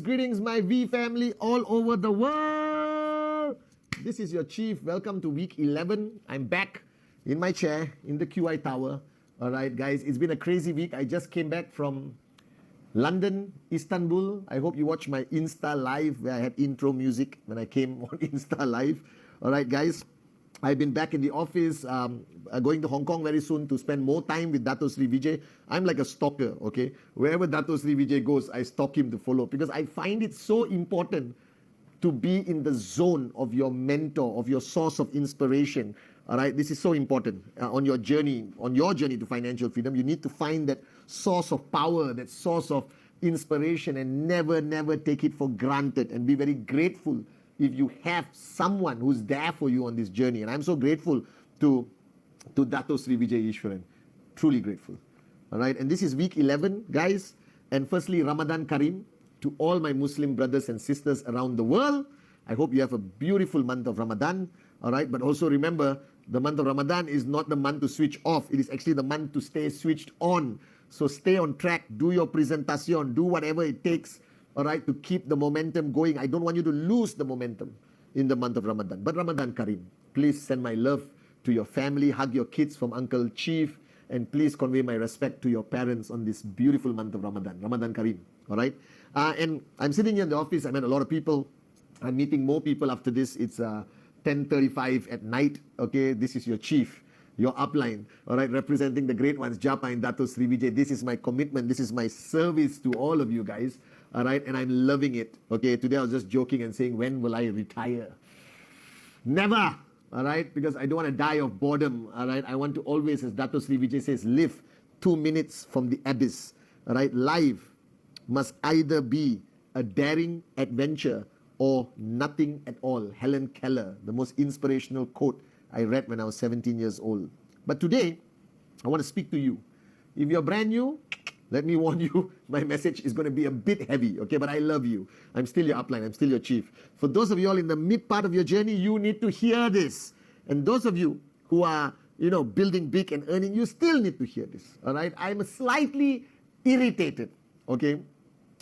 Greetings, my V family all over the world. This is your Chief. Welcome to week 11. I'm back in my chair in the QI Tower. All right, guys, it's been a crazy week. I just came back from London, Istanbul. I hope you watched my Insta Live where I had intro music when I came on Insta Live. All right, guys, I've been back in the office, going to Hong Kong very soon to spend more time with Dato Sri Vijay. I'm like a stalker, okay? Wherever Dato Sri Vijay goes, I stalk him to follow because I find it so important to be in the zone of your mentor, of your source of inspiration. All right, this is so important on your journey to financial freedom. You need to find that source of power, that source of inspiration, and never take it for granted, and be very grateful if you have someone who's there for you on this journey. And I'm so grateful to Dato Sri Vijay Ishwaran. Truly grateful. All right, and this is week 11, guys. And firstly, Ramadan Kareem to all my Muslim brothers and sisters around the world. I hope you have a beautiful month of Ramadan. All right, but also remember, the month of Ramadan is not the month to switch off. It is actually the month to stay switched on. So stay on track, do your presentation, do whatever it takes, all right, to keep the momentum going. I don't want you to lose the momentum in the month of Ramadan. But Ramadan Kareem, please send my love to your family, hug your kids from Uncle Chief, and please convey my respect to your parents on this beautiful month of Ramadan. Ramadan Kareem, all right? And I'm sitting here in the office. I met a lot of people. I'm meeting more people after this. It's 10:35 at night, okay? This is your Chief, your upline, all right, representing the great ones, Japa and Dato Sri Vijay. This is my commitment. This is my service to all of you guys. All right, and I'm loving it. Okay, today I was just joking and saying, when will I retire? Never. All right, because I don't want to die of boredom. All right, I want to always, as Dato Sri Vijay says, live 2 minutes from the abyss. All right, life must either be a daring adventure or nothing at all. Helen Keller, the most inspirational quote I read when I was 17 years old. But today, I want to speak to you. If you're brand new, let me warn you, my message is going to be a bit heavy, okay? But I love you. I'm still your upline. I'm still your chief. For those of you all in the mid part of your journey, you need to hear this. And those of you who are, building big and earning, you still need to hear this, all right? I'm slightly irritated, okay,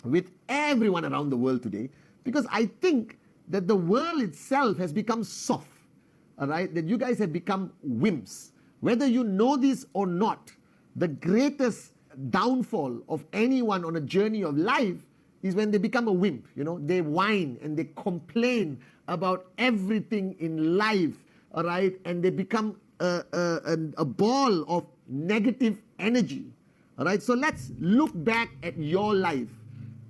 with everyone around the world today because I think that the world itself has become soft, all right? That you guys have become wimps. Whether you know this or not, the greatest downfall of anyone on a journey of life is when they become a wimp. They whine and they complain about everything in life, all right, and they become a ball of negative energy, all right. So let's look back at your life,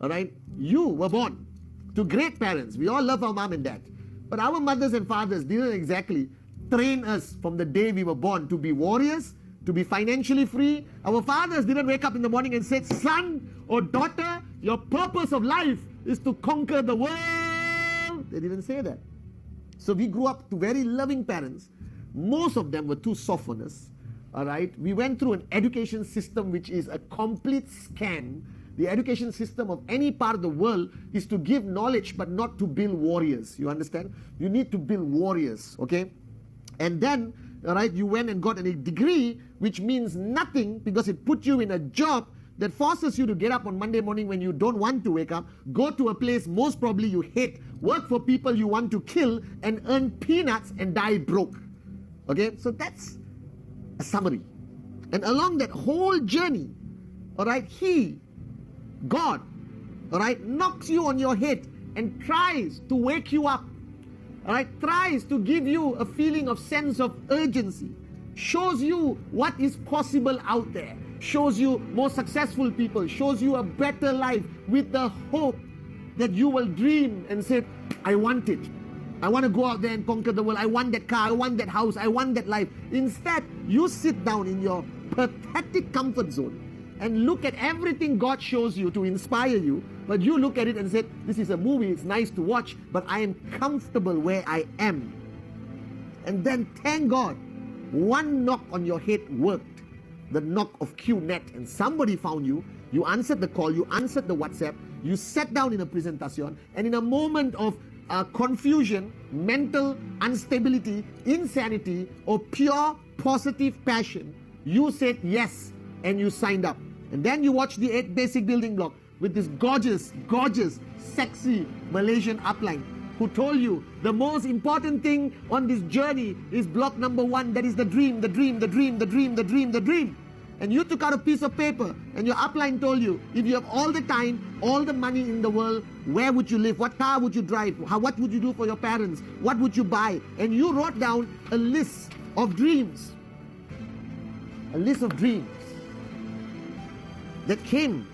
all right. You were born to great parents. We all love our mom and dad, but our mothers and fathers didn't exactly train us from the day we were born to be warriors, to be financially free. Our fathers didn't wake up in the morning and say, son or daughter, your purpose of life is to conquer the world. They didn't say that. So we grew up to very loving parents. Most of them were too soft on us. All right. We went through an education system which is a complete scam. The education system of any part of the world is to give knowledge but not to build warriors. You understand? You need to build warriors, okay? And then, all right, you went and got a degree which means nothing because it put you in a job that forces you to get up on Monday morning when you don't want to wake up, go to a place most probably you hate, work for people you want to kill, and earn peanuts and die broke. Okay, so that's a summary. And along that whole journey, all right, God, all right, knocks you on your head and tries to wake you up. All right, tries to give you a feeling of sense of urgency, shows you what is possible out there, shows you more successful people, shows you a better life with the hope that you will dream and say, I want it. I want to go out there and conquer the world. I want that car. I want that house. I want that life. Instead, you sit down in your pathetic comfort zone and look at everything God shows you to inspire you, but you look at it and say, this is a movie, it's nice to watch, but I am comfortable where I am. And then thank God, one knock on your head worked, the knock of QNet, and somebody found you, you answered the call, you answered the WhatsApp, you sat down in a presentation, and in a moment of confusion, mental instability, insanity, or pure positive passion, you said yes and you signed up. And then you watched the 8 basic building block with this gorgeous, sexy Malaysian upline who told you the most important thing on this journey is block number 1, that is the dream. And you took out a piece of paper and your upline told you, if you have all the time, all the money in the world, where would you live? What car would you drive? What would you do for your parents? What would you buy? And you wrote down a list of dreams. A list of dreams that came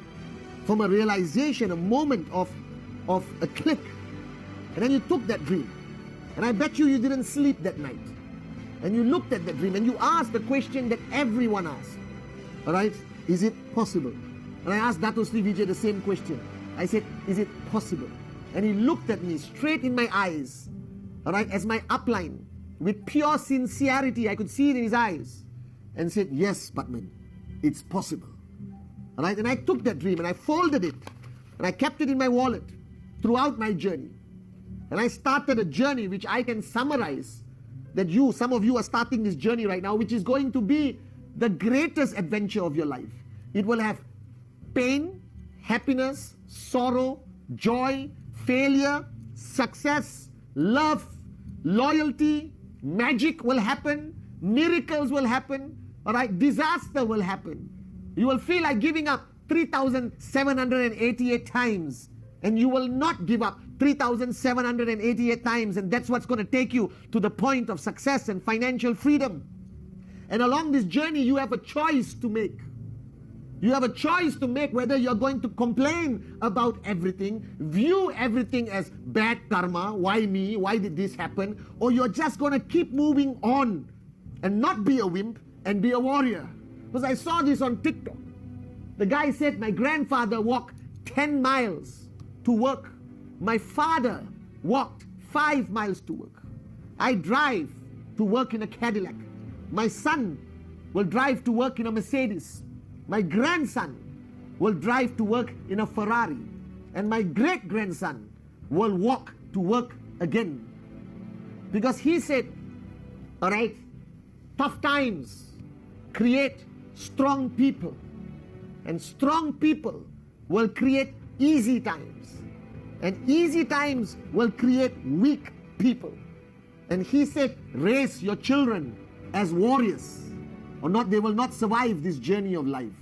from a realization, a moment of a click. And then you took that dream. And I bet you didn't sleep that night. And you looked at that dream and you asked the question that everyone asks. All right, is it possible? And I asked Dato Sri Vijay the same question. I said, is it possible? And he looked at me straight in my eyes, all right, as my upline, with pure sincerity, I could see it in his eyes, and said, yes, Pathman, it's possible. All right, and I took that dream and I folded it, and I kept it in my wallet throughout my journey. And I started a journey which I can summarize, that some of you are starting this journey right now, which is going to be the greatest adventure of your life. It will have pain, happiness, sorrow, joy, failure, success, love, loyalty, magic will happen, miracles will happen, all right, disaster will happen. You will feel like giving up 3,788 times, and you will not give up 3,788 times, and that's what's going to take you to the point of success and financial freedom. And along this journey, you have a choice to make. You have a choice to make whether you're going to complain about everything, view everything as bad karma, why me, why did this happen, or you're just going to keep moving on and not be a wimp and be a warrior. Because I saw this on TikTok. The guy said, my grandfather walked 10 miles to work. My father walked 5 miles to work. I drive to work in a Cadillac. My son will drive to work in a Mercedes. My grandson will drive to work in a Ferrari. And my great-grandson will walk to work again. Because he said, all right, tough times create strong people. And strong people will create easy times. And easy times will create weak people. And he said, raise your children as warriors, or not, they will not survive this journey of life.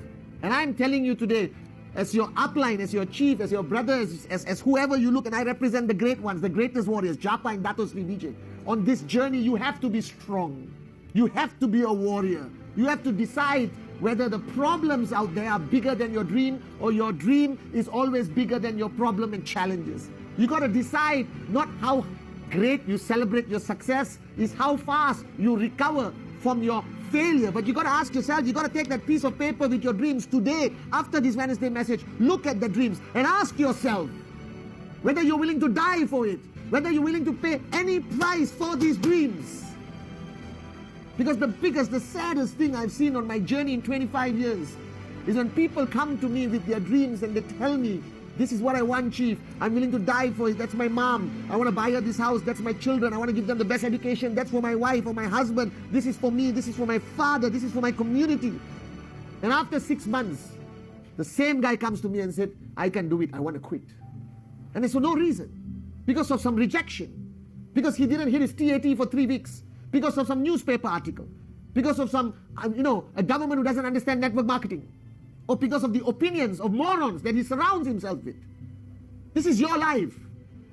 And I'm telling you today, as your upline, as your chief, as your brother, as whoever you look, and I represent the great ones, the greatest warriors, Japa and Dato Sri Vijay. On this journey, you have to be strong. You have to be a warrior. You have to decide whether the problems out there are bigger than your dream, or your dream is always bigger than your problem and challenges. You got to decide not how great you celebrate your success, is how fast you recover from your failure. But you got to ask yourself, you got to take that piece of paper with your dreams today, after this Wednesday message, look at the dreams and ask yourself whether you're willing to die for it, whether you're willing to pay any price for these dreams. Because the saddest thing I've seen on my journey in 25 years is when people come to me with their dreams and they tell me, this is what I want, Chief. I'm willing to die for it. That's my mom. I want to buy her this house. That's my children. I want to give them the best education. That's for my wife or my husband. This is for me. This is for my father. This is for my community. And after 6 months, the same guy comes to me and said, I can do it. I want to quit. And it's for no reason. Because of some rejection. Because he didn't hit his TAT for 3 weeks. Because of some newspaper article. Because of some, a government who doesn't understand network marketing. Or because of the opinions of morons that he surrounds himself with. This is your life.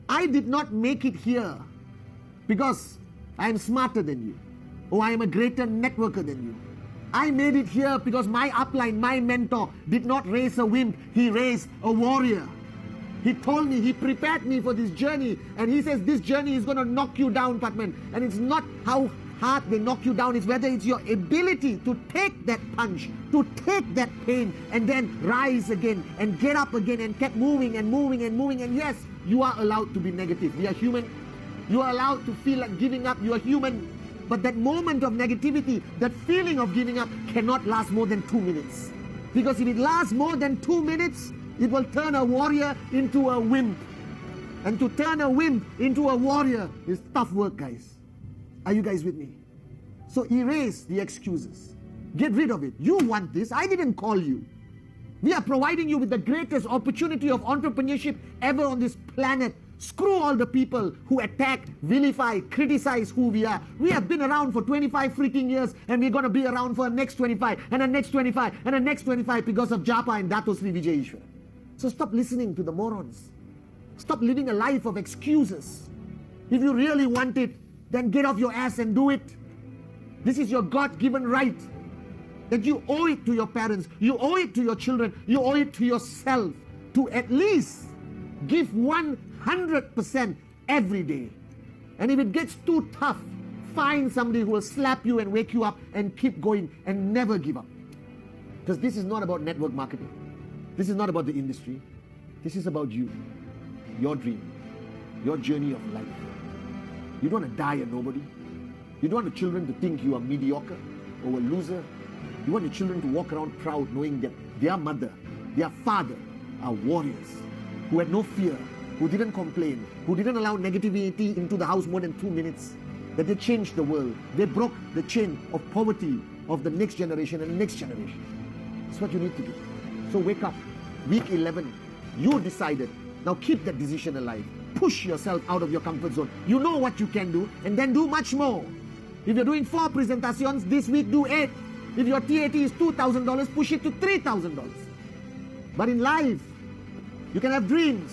I did not make it here because I am smarter than you, or I am a greater networker than you. I made it here because my upline, my mentor, did not raise a wimp, he raised a warrior. He told me, he prepared me for this journey, and he says this journey is going to knock you down, Pathman, and it's not how hard, they knock you down. It's whether it's your ability to take that punch, to take that pain, and then rise again and get up again and keep moving and moving and moving. And yes, you are allowed to be negative. We are human. You are allowed to feel like giving up. You are human. But that moment of negativity, that feeling of giving up cannot last more than 2 minutes. Because if it lasts more than 2 minutes, it will turn a warrior into a wimp. And to turn a wimp into a warrior is tough work, guys. Are you guys with me? So erase the excuses. Get rid of it. You want this. I didn't call you. We are providing you with the greatest opportunity of entrepreneurship ever on this planet. Screw all the people who attack, vilify, criticize who we are. We have been around for 25 freaking years, and we're going to be around for the next 25 and the next 25 and the next 25 because of Japa and Dato Sri Vijay Ishwar. So stop listening to the morons. Stop living a life of excuses. If you really want it, then get off your ass and do it. This is your God-given right. That you owe it to your parents, you owe it to your children, you owe it to yourself to at least give 100% every day. And if it gets too tough, find somebody who will slap you and wake you up and keep going and never give up. Because this is not about network marketing. This is not about the industry. This is about you, your dream, your journey of life. You don't want to die a nobody. You don't want the children to think you are mediocre or a loser. You want your children to walk around proud knowing that their mother, their father are warriors who had no fear, who didn't complain, who didn't allow negativity into the house more than 2 minutes, that they changed the world. They broke the chain of poverty of the next generation and the next generation. That's what you need to do. So wake up. Week 11, you decided. Now keep that decision alive. Push yourself out of your comfort zone. You know what you can do, and then do much more. If you're doing 4 presentations, this week do 8. If your TAT is $2,000, push it to $3,000. But in life, you can have dreams,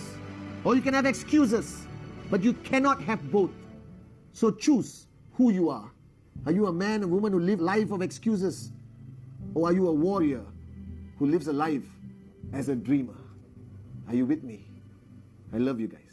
or you can have excuses, but you cannot have both. So choose who you are. Are you a man or woman who live life of excuses? Or are you a warrior who lives a life as a dreamer? Are you with me? I love you guys.